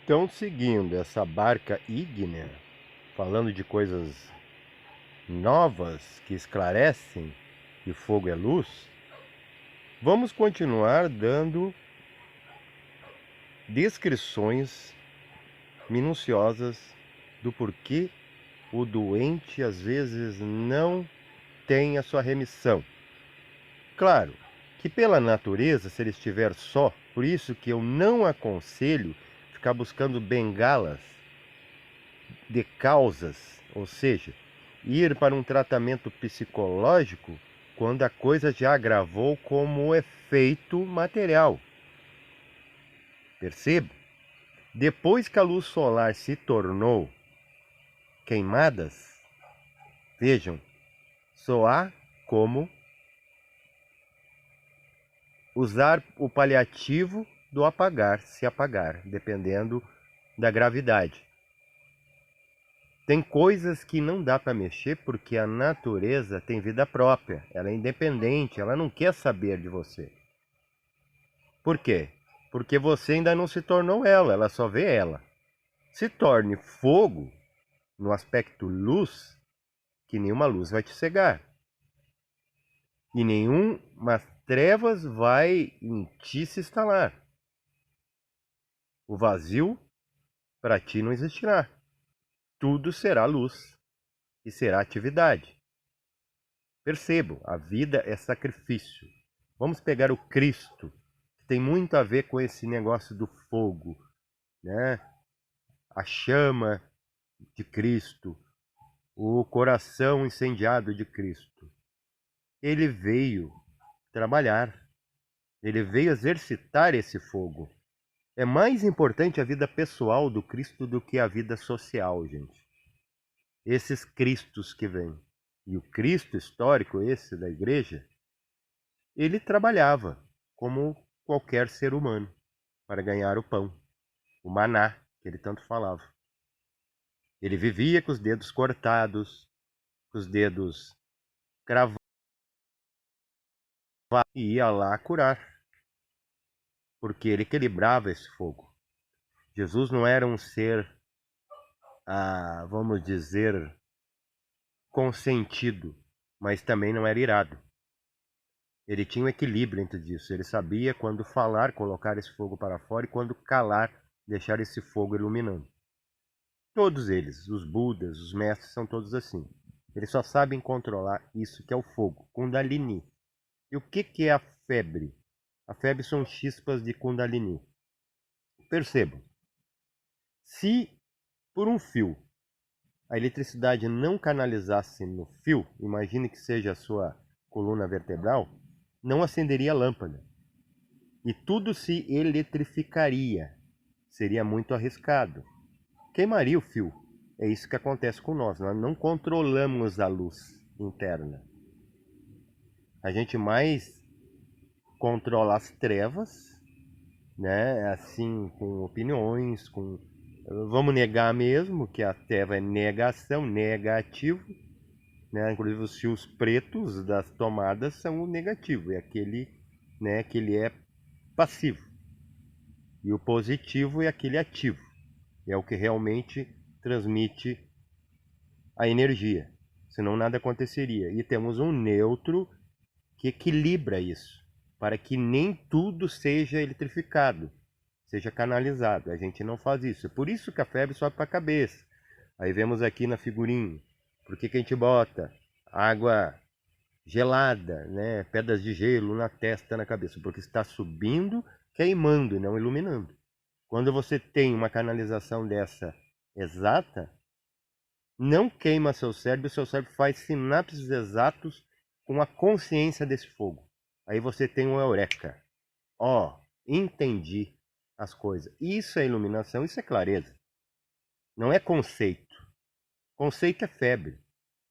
Então, seguindo essa barca ígnea, falando de coisas novas que esclarecem que fogo é luz, vamos continuar dando descrições minuciosas do porquê o doente às vezes não tem a sua remissão. Claro que pela natureza, se ele estiver só, por isso que eu não aconselho ficar buscando bengalas de causas, ou seja, ir para um tratamento psicológico quando a coisa já agravou como efeito material. Perceba? Depois que a luz solar se tornou queimadas, vejam, só há como usar o paliativo do apagar, se apagar, dependendo da gravidade. Tem coisas que não dá para mexer porque a natureza tem vida própria, ela é independente, ela não quer saber de você. Por quê? Porque você ainda não se tornou ela só vê ela. Se torne fogo no aspecto luz, que nenhuma luz vai te cegar. E nenhuma trevas vai em ti se instalar. O vazio para ti não existirá. Tudo será luz e será atividade. Percebam, a vida é sacrifício. Vamos pegar o Cristo, que tem muito a ver com esse negócio do fogo, né? A chama de Cristo, o coração incendiado de Cristo. Ele veio trabalhar, ele veio exercitar esse fogo. É mais importante a vida pessoal do Cristo do que a vida social, gente. Esses Cristos que vêm. E o Cristo histórico, esse da igreja, ele trabalhava como qualquer ser humano para ganhar o pão, o maná, que ele tanto falava. Ele vivia com os dedos cortados, com os dedos cravados, e ia lá curar, porque ele equilibrava esse fogo. Jesus não era um ser, vamos dizer, consentido, mas também não era irado. Ele tinha um equilíbrio entre isso. Ele sabia quando falar, colocar esse fogo para fora, e quando calar, deixar esse fogo iluminando. Todos eles, os Budas, os mestres, são todos assim. Eles só sabem controlar isso que é o fogo, Kundalini. E o que é a febre? A febre são chispas de Kundalini. Percebam, se por um fio a eletricidade não canalizasse no fio, imagine que seja a sua coluna vertebral, não acenderia a lâmpada. E tudo se eletrificaria. Seria muito arriscado. Queimaria o fio. É isso que acontece com nós. Nós não controlamos a luz interna. A gente mais controla as trevas, né? Assim, com opiniões, com... Vamos negar mesmo que a treva é negação, negativo, né? Inclusive os fios pretos das tomadas são o negativo, é aquele, né, que ele é passivo. E o positivo é aquele ativo, é o que realmente transmite a energia, senão nada aconteceria. E temos um neutro que equilibra isso, para que nem tudo seja eletrificado, seja canalizado. A gente não faz isso. É por isso que a febre sobe para a cabeça. Aí vemos aqui na figurinha, por que a gente bota água gelada, né? Pedras de gelo na testa, na cabeça, porque está subindo, queimando e não iluminando. Quando você tem uma canalização dessa exata, não queima seu cérebro faz sinapses exatos com a consciência desse fogo. Aí você tem um eureka. Entendi as coisas. Isso é iluminação, isso é clareza. Não é conceito. Conceito é febre.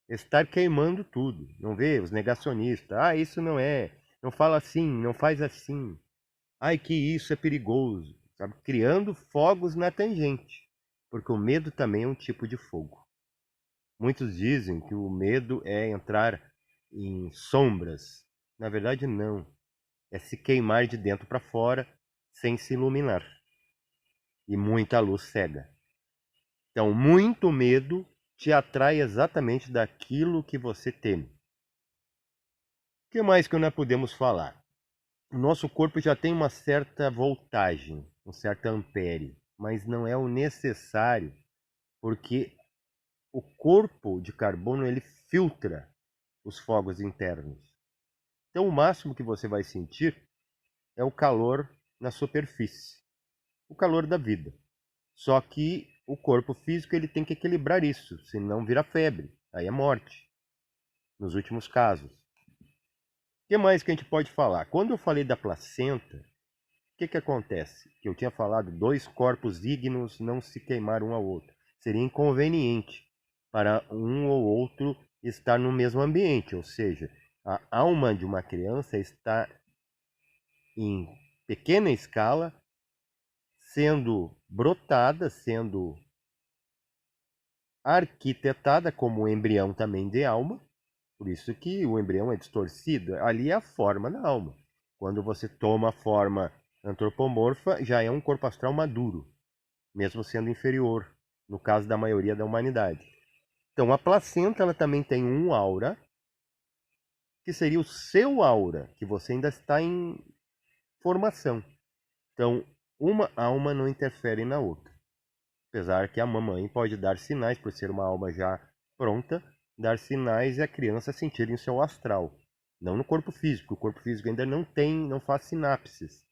Estar queimando tudo. Não vê os negacionistas. Isso não é. Não fala assim, não faz assim. Que isso é perigoso. Sabe? Criando fogos na tangente. Porque o medo também é um tipo de fogo. Muitos dizem que o medo é entrar em sombras. Na verdade, não. É se queimar de dentro para fora sem se iluminar. e muita luz cega. Então, muito medo te atrai exatamente daquilo que você teme. O que mais que nós podemos falar? O nosso corpo já tem uma certa voltagem, um certo ampere, mas não é o necessário, porque o corpo de carbono ele filtra os fogos internos. Então, o máximo que você vai sentir é o calor na superfície, o calor da vida. Só que o corpo físico ele tem que equilibrar isso, senão vira febre, aí é morte, nos últimos casos. O que mais que a gente pode falar? Quando eu falei da placenta, o que acontece? Que eu tinha falado, dois corpos ígneos não se queimar um ao outro. Seria inconveniente para um ou outro estar no mesmo ambiente, ou seja, a alma de uma criança está em pequena escala, sendo brotada, sendo arquitetada como um embrião também de alma. Por isso que o embrião é distorcido. Ali é a forma da alma. Quando você toma a forma antropomorfa, já é um corpo astral maduro, mesmo sendo inferior, no caso da maioria da humanidade. Então, a placenta ela também tem um aura, que seria o seu aura, que você ainda está em formação. Então, uma alma não interfere na outra. Apesar que a mamãe pode dar sinais, por ser uma alma já pronta, dar sinais e a criança sentir em seu astral. Não no corpo físico. O corpo físico ainda não faz sinapses.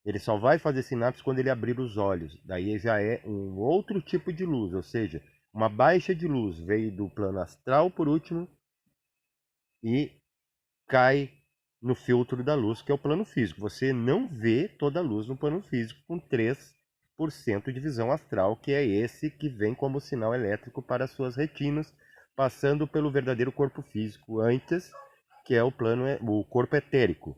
Ele só vai fazer sinapses quando ele abrir os olhos. Daí já é um outro tipo de luz, ou seja, uma baixa de luz veio do plano astral por último e cai no filtro da luz, que é o plano físico. Você não vê toda a luz no plano físico com 3% de visão astral, que é esse que vem como sinal elétrico para as suas retinas, passando pelo verdadeiro corpo físico antes, que é o corpo etérico,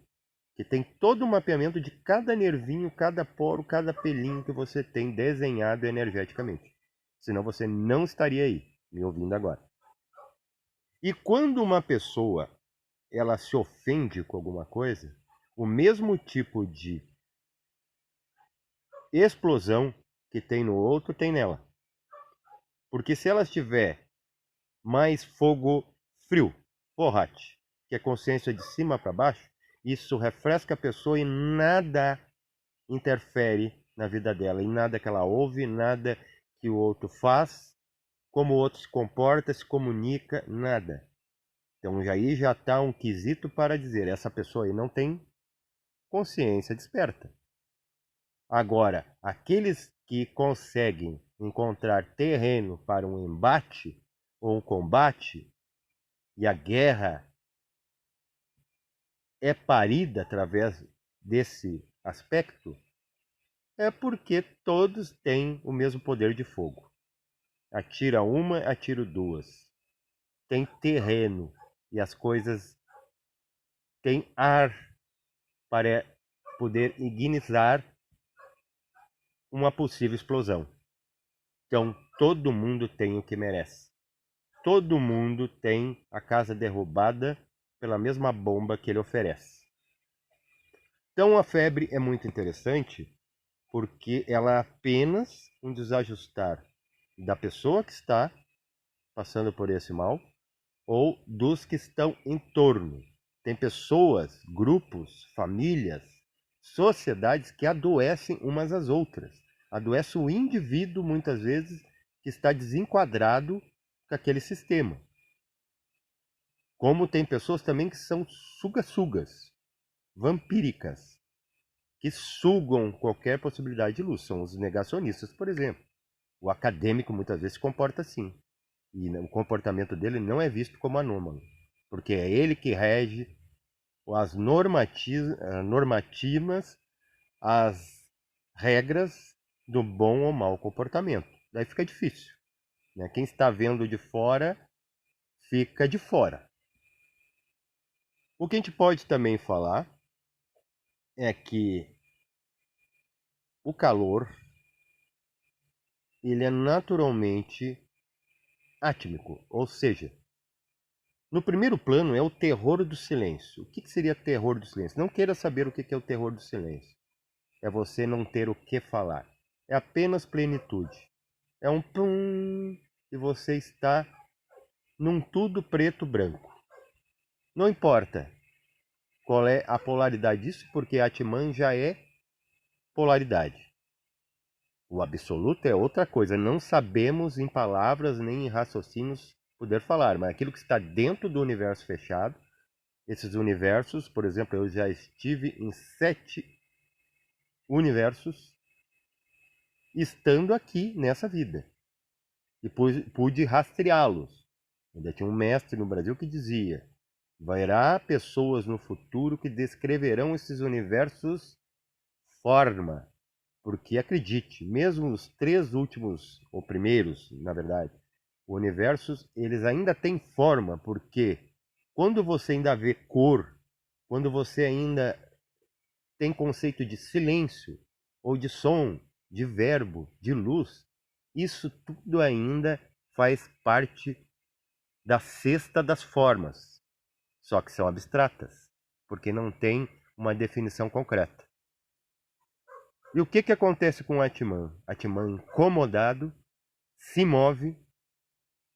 que tem todo o mapeamento de cada nervinho, cada poro, cada pelinho que você tem desenhado energeticamente. Senão você não estaria aí, me ouvindo agora. E quando uma pessoa ela se ofende com alguma coisa, o mesmo tipo de explosão que tem no outro tem nela. Porque se ela tiver mais fogo frio, porrate, que é consciência de cima para baixo, isso refresca a pessoa e nada interfere na vida dela, em nada que ela ouve, nada que o outro faz, como o outro se comporta, se comunica, nada. Então aí já está um quesito para dizer, essa pessoa aí não tem consciência desperta. Agora, aqueles que conseguem encontrar terreno para um embate ou um combate, e a guerra é parida através desse aspecto, é porque todos têm o mesmo poder de fogo. Atira uma, atiro duas. Tem terreno e as coisas têm ar para poder ignizar uma possível explosão. Então, todo mundo tem o que merece. Todo mundo tem a casa derrubada pela mesma bomba que ele oferece. Então, a febre é muito interessante porque ela é apenas um desajustar da pessoa que está passando por esse mal ou dos que estão em torno. Tem pessoas, grupos, famílias, sociedades que adoecem umas às outras. Adoece o indivíduo, muitas vezes, que está desenquadrado com aquele sistema. Como tem pessoas também que são suga-sugas, vampíricas, que sugam qualquer possibilidade de luz. São os negacionistas, por exemplo. O acadêmico muitas vezes se comporta assim. E o comportamento dele não é visto como anômalo, porque é ele que rege as normativas, as regras do bom ou mau comportamento. Daí fica difícil. Né? Quem está vendo de fora, fica de fora. O que a gente pode também falar é que o calor ele é naturalmente átmico, ou seja, no primeiro plano é o terror do silêncio. O que seria terror do silêncio? Não queira saber o que é o terror do silêncio. É você não ter o que falar. É apenas plenitude. É um pum e você está num tudo preto-branco. Não importa qual é a polaridade disso, porque Atman já é polaridade. O absoluto é outra coisa. Não sabemos em palavras nem em raciocínios poder falar, mas aquilo que está dentro do universo fechado, esses universos, por exemplo, eu já estive em 7 universos estando aqui nessa vida. E pude rastreá-los. Ainda tinha um mestre no Brasil que dizia: haverá pessoas no futuro que descreverão esses universos forma. Porque acredite, mesmo os 3 últimos, ou primeiros, na verdade, universos, eles ainda têm forma, porque quando você ainda vê cor, quando você ainda tem conceito de silêncio, ou de som, de verbo, de luz, isso tudo ainda faz parte da cesta das formas, só que são abstratas, porque não tem uma definição concreta. E o que acontece com o Atman? Atman incomodado se move,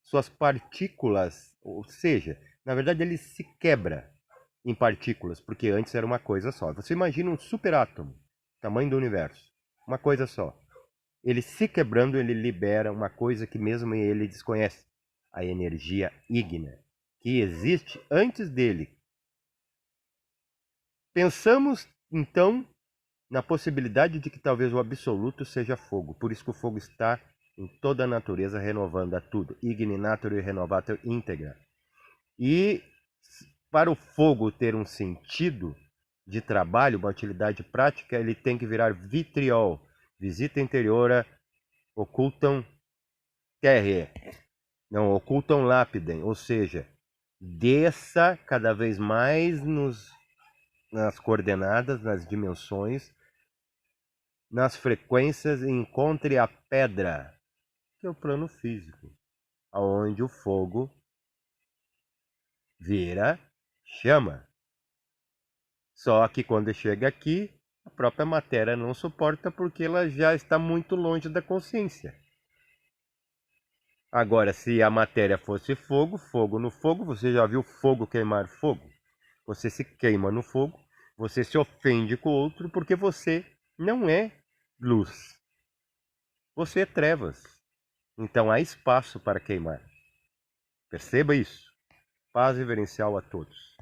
suas partículas, ou seja, na verdade ele se quebra em partículas, porque antes era uma coisa só. Você imagina um superátomo, tamanho do universo, uma coisa só. Ele se quebrando, ele libera uma coisa que mesmo ele desconhece, a energia ígnea, que existe antes dele. Pensamos, então, na possibilidade de que talvez o absoluto seja fogo. Por isso que o fogo está em toda a natureza, renovando a tudo. Igninatur e renovatur íntegra. E para o fogo ter um sentido de trabalho, uma utilidade prática, ele tem que virar vitriol. Visita interiora occultam terre. Não, occultam lapidem. Ou seja, desça cada vez mais nas coordenadas, nas dimensões, nas frequências, e encontre a pedra, que é o plano físico, aonde o fogo vira chama. Só que quando chega aqui, a própria matéria não suporta porque ela já está muito longe da consciência. Agora, se a matéria fosse fogo, fogo no fogo, você já viu fogo queimar fogo? Você se queima no fogo, você se ofende com o outro porque você não é luz. Você é trevas. Então há espaço para queimar. Perceba isso. Paz reverencial a todos.